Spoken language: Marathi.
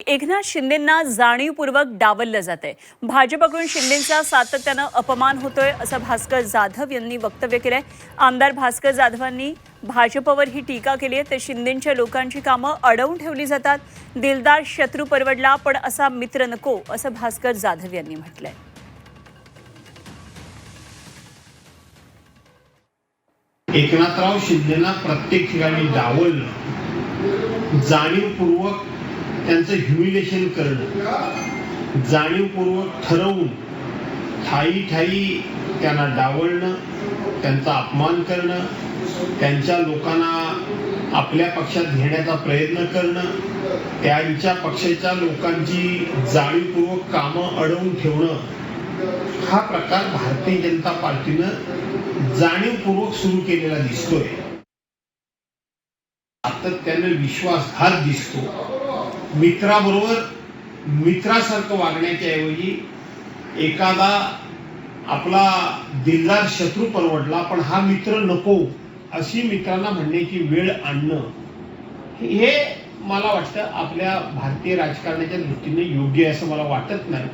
एकनाथ शिंदेंना जाणीवपूर्वक डावललं जातंय। भाजपकडून शिंदेंचा सातत्यानं अपमान होतोय असं भास्कर जाधव यांनी वक्तव्य केलंय। आमदार भास्कर जाधवांनी भाजपवर ही टीका केली आहे। तर शिंदेंच्या लोकांची कामं अडवून ठेवली जातात, दिलदार शत्रू परवडला पण असा मित्र नको असं भास्कर जाधव यांनी म्हटलंय। एकनाथराव शिंदेंना प्रत्येक ठिकाणी डावलणं, जाणीवपूर्वक त्यांचं ह्युमिलेशन करणं, जाणीवपूर्वक ठरवून ठाई ठाई त्यांना डावलणं, त्यांचा अपमान करणं, त्यांच्या लोकांना आपल्या पक्षात घेण्याचा प्रयत्न करणं, त्यांच्या पक्षाच्या लोकांची जाणीवपूर्वक कामं अडवून ठेवणं, हा प्रकार भारतीय जनता पार्टीनं जाणीवपूर्वक सुरू केलेला दिसतोय। सातत्याने विश्वासघात दिसतो। मित्राबरोबर मित्रासारखं वागण्याच्या ऐवजी एखादा आपला दिलदार शत्रू परवडला पण हा मित्र नको अशी मित्रांना म्हणण्याची वेळ आणणं, हे मला वाटतं आपल्या भारतीय राजकारणाच्या दृष्टीने योग्य असं मला वाटत नाही।